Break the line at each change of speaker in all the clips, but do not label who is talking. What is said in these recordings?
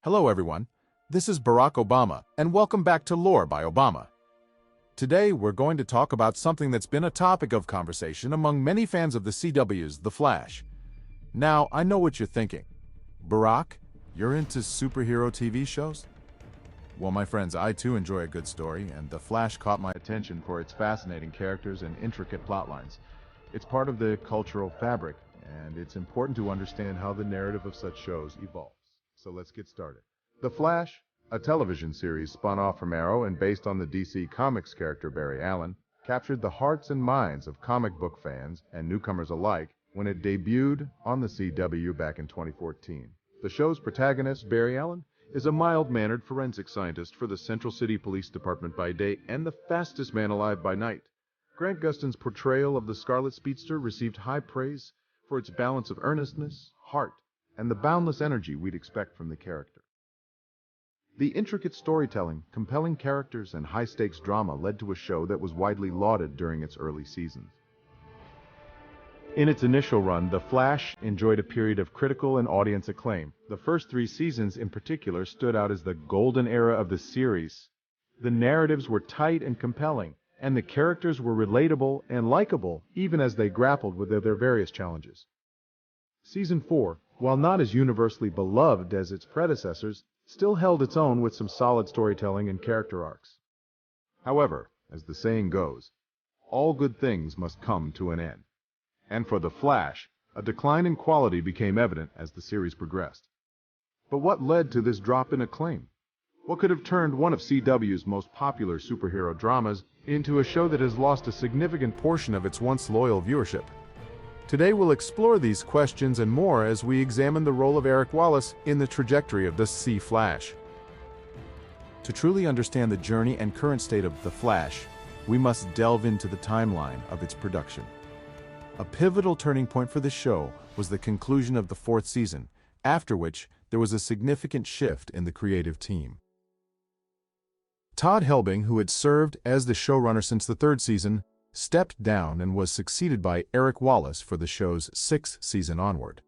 Hello everyone, this is Barack Obama, and welcome back to Lore by Obama. Today we're going to talk about something that's been a topic of conversation among many fans of the CW's The Flash. Now, I know what you're thinking. Barack, you're into superhero TV shows? Well, my friends, I too enjoy a good story, and The Flash caught my attention for its fascinating characters and intricate plotlines. It's part of the cultural fabric, and it's important to understand how the narrative of such shows evolves. So let's get started. The Flash, a television series spun off from Arrow and based on the DC Comics character Barry Allen, captured the hearts and minds of comic book fans and newcomers alike when it debuted on the CW back in 2014. The show's protagonist, Barry Allen, is a mild-mannered forensic scientist for the Central City Police Department by day and the fastest man alive by night. Grant Gustin's portrayal of the Scarlet Speedster received high praise for its balance of earnestness, heart, and the boundless energy we'd expect from the character. The intricate storytelling, compelling characters, and high-stakes drama led to a show that was widely lauded during its early seasons. In its initial run, The Flash enjoyed a period of critical and audience acclaim. The first 3 seasons in particular stood out as the golden era of the series. The narratives were tight and compelling, and the characters were relatable and likable even as they grappled with their various challenges. Season 4, while not as universally beloved as its predecessors, still held its own with some solid storytelling and character arcs. However, as the saying goes, all good things must come to an end. And for The Flash, a decline in quality became evident as the series progressed. But what led to this drop in acclaim? What could have turned one of CW's most popular superhero dramas into a show that has lost a significant portion of its once loyal viewership? Today we'll explore these questions and more as we examine the role of Eric Wallace in the trajectory of the Flash. To truly understand the journey and current state of The Flash, we must delve into the timeline of its production. A pivotal turning point for the show was the conclusion of the 4th season, after which there was a significant shift in the creative team. Todd Helbing, who had served as the showrunner since the 3rd season, stepped down and was succeeded by Eric Wallace for the show's 6th season onward.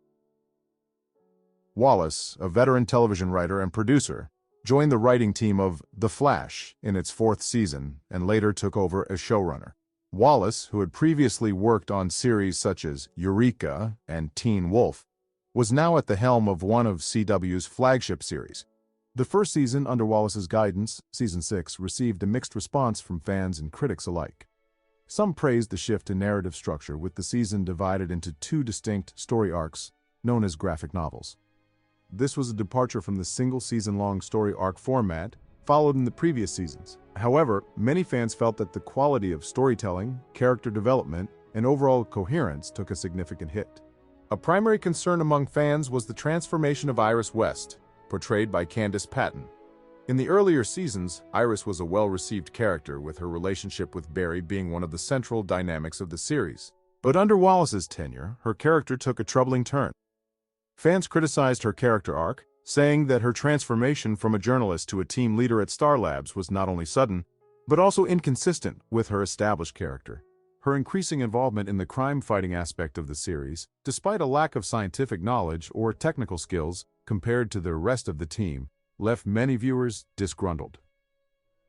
Wallace, a veteran television writer and producer, joined the writing team of The Flash in its 4th season and later took over as showrunner. Wallace, who had previously worked on series such as Eureka and Teen Wolf, was now at the helm of one of CW's flagship series. The first season under Wallace's guidance, Season 6, received a mixed response from fans and critics alike. Some praised the shift in narrative structure, with the season divided into 2 distinct story arcs known as graphic novels. This was a departure from the single season-long story arc format followed in the previous seasons. However, many fans felt that the quality of storytelling, character development, and overall coherence took a significant hit. A primary concern among fans was the transformation of Iris West, portrayed by Candice Patton. In the earlier seasons, Iris was a well-received character, with her relationship with Barry being one of the central dynamics of the series. But under Wallace's tenure, her character took a troubling turn. Fans criticized her character arc, saying that her transformation from a journalist to a team leader at Star Labs was not only sudden, but also inconsistent with her established character. Her increasing involvement in the crime-fighting aspect of the series, despite a lack of scientific knowledge or technical skills compared to the rest of the team, left many viewers disgruntled.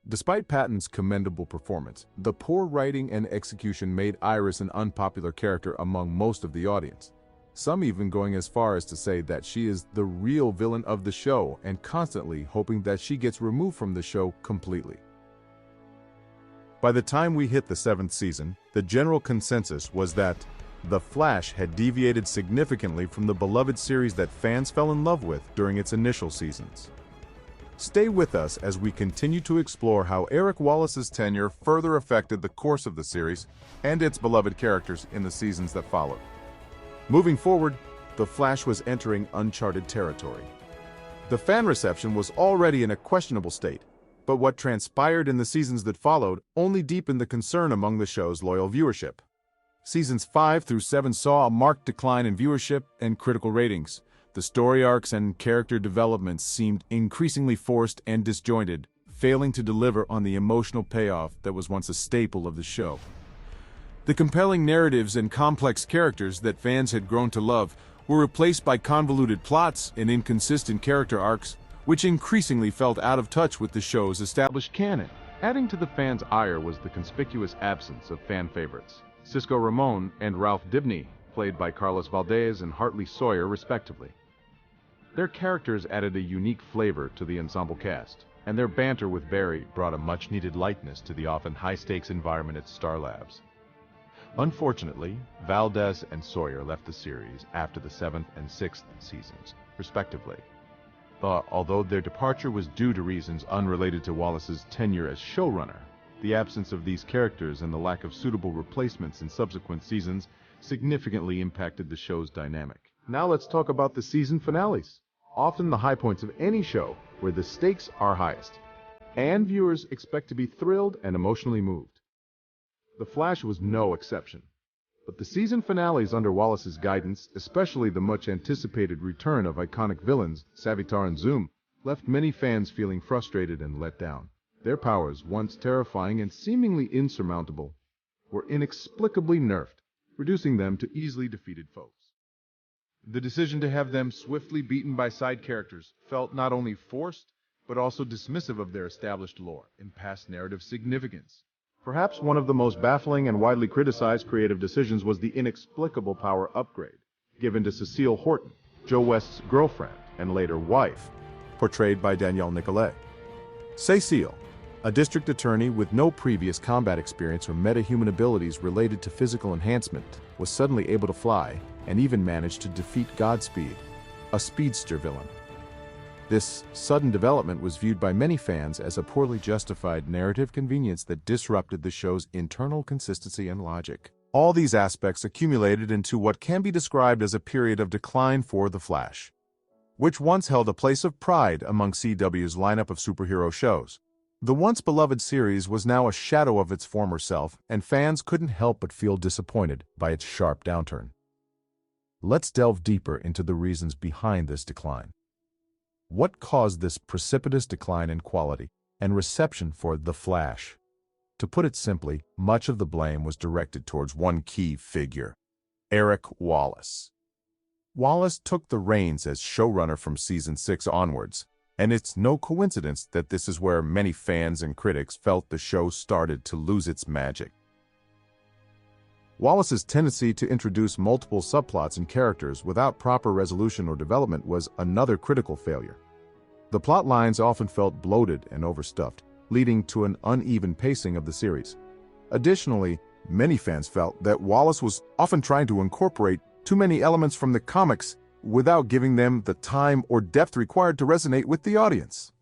Despite Patton's commendable performance, the poor writing and execution made Iris an unpopular character among most of the audience. Some even going as far as to say that she is the real villain of the show and constantly hoping that she gets removed from the show completely. By the time we hit the 7th season, the general consensus was that The Flash had deviated significantly from the beloved series that fans fell in love with during its initial seasons. Stay with us as we continue to explore how Eric Wallace's tenure further affected the course of the series and its beloved characters in the seasons that followed. Moving forward, The Flash was entering uncharted territory. The fan reception was already in a questionable state, but what transpired in the seasons that followed only deepened the concern among the show's loyal viewership. Seasons 5 through 7 saw a marked decline in viewership and critical ratings. The story arcs and character developments seemed increasingly forced and disjointed, failing to deliver on the emotional payoff that was once a staple of the show. The compelling narratives and complex characters that fans had grown to love were replaced by convoluted plots and inconsistent character arcs, which increasingly felt out of touch with the show's established canon. Adding to the fans' ire was the conspicuous absence of fan favorites. Cisco Ramon and Ralph Dibny, played by Carlos Valdez and Hartley Sawyer respectively. Their characters added a unique flavor to the ensemble cast, and their banter with Barry brought a much-needed lightness to the often high-stakes environment at Star Labs. Unfortunately, Valdez and Sawyer left the series after the 7th and 6th seasons, respectively. Although their departure was due to reasons unrelated to Wallace's tenure as showrunner, the absence of these characters and the lack of suitable replacements in subsequent seasons significantly impacted the show's dynamic. Now let's talk about the season finales, often the high points of any show where the stakes are highest, and viewers expect to be thrilled and emotionally moved. The Flash was no exception. But the season finales under Wallace's guidance, especially the much-anticipated return of iconic villains Savitar and Zoom, left many fans feeling frustrated and let down. Their powers, once terrifying and seemingly insurmountable, were inexplicably nerfed, reducing them to easily defeated foes. The decision to have them swiftly beaten by side characters felt not only forced, but also dismissive of their established lore and past narrative significance. Perhaps one of the most baffling and widely criticized creative decisions was the inexplicable power upgrade given to Cecile Horton, Joe West's girlfriend and later wife, portrayed by Danielle Nicolet. Cecile, a district attorney with no previous combat experience or metahuman abilities related to physical enhancement, was suddenly able to fly and even managed to defeat Godspeed, a speedster villain. This sudden development was viewed by many fans as a poorly justified narrative convenience that disrupted the show's internal consistency and logic. All these aspects accumulated into what can be described as a period of decline for The Flash, which once held a place of pride among CW's lineup of superhero shows. The once beloved series was now a shadow of its former self, and fans couldn't help but feel disappointed by its sharp downturn. Let's delve deeper into the reasons behind this decline. What caused this precipitous decline in quality and reception for The Flash? To put it simply, much of the blame was directed towards one key figure, Eric Wallace. Wallace took the reins as showrunner from season 6 onwards, and it's no coincidence that this is where many fans and critics felt the show started to lose its magic. Wallace's tendency to introduce multiple subplots and characters without proper resolution or development was another critical failure. The plot lines often felt bloated and overstuffed, leading to an uneven pacing of the series. Additionally, many fans felt that Wallace was often trying to incorporate too many elements from the comics without giving them the time or depth required to resonate with the audience.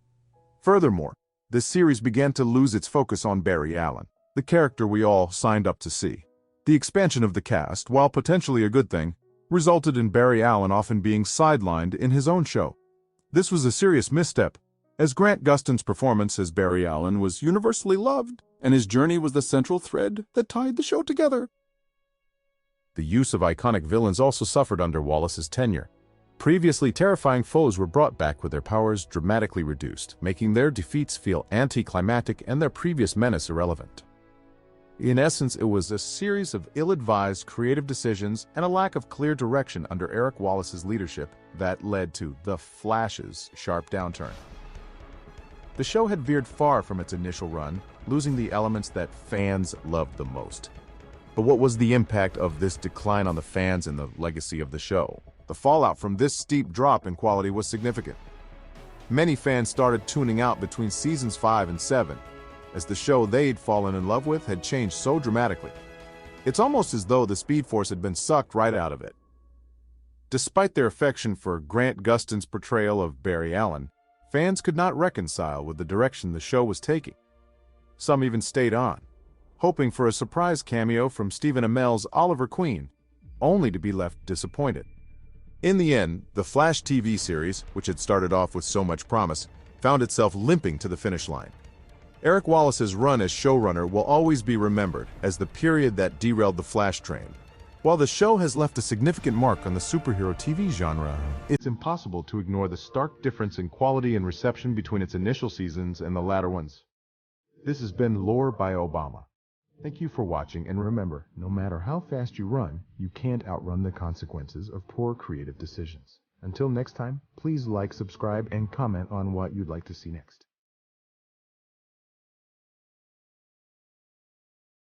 Furthermore, the series began to lose its focus on Barry Allen, the character we all signed up to see. The expansion of the cast, while potentially a good thing, resulted in Barry Allen often being sidelined in his own show. This was a serious misstep, as Grant Gustin's performance as Barry Allen was universally loved, and his journey was the central thread that tied the show together. The use of iconic villains also suffered under Wallace's tenure. Previously terrifying foes were brought back with their powers dramatically reduced, making their defeats feel anticlimactic and their previous menace irrelevant. In essence, it was a series of ill-advised creative decisions and a lack of clear direction under Eric Wallace's leadership that led to The Flash's sharp downturn. The show had veered far from its initial run, losing the elements that fans loved the most. But what was the impact of this decline on the fans and the legacy of the show? The fallout from this steep drop in quality was significant. Many fans started tuning out between seasons 5 and 7, as the show they'd fallen in love with had changed so dramatically. It's almost as though the Speed Force had been sucked right out of it. Despite their affection for Grant Gustin's portrayal of Barry Allen, fans could not reconcile with the direction the show was taking. Some even stayed on, hoping for a surprise cameo from Stephen Amell's Oliver Queen, only to be left disappointed. In the end, the Flash TV series, which had started off with so much promise, found itself limping to the finish line. Eric Wallace's run as showrunner will always be remembered as the period that derailed the Flash train. While the show has left a significant mark on the superhero TV genre, it's impossible to ignore the stark difference in quality and reception between its initial seasons and the latter ones. This has been Lore by Obama. Thank you for watching, and remember, no matter how fast you run, you can't outrun the consequences of poor creative decisions. Until next time, please like, subscribe, and comment on what you'd like to see next.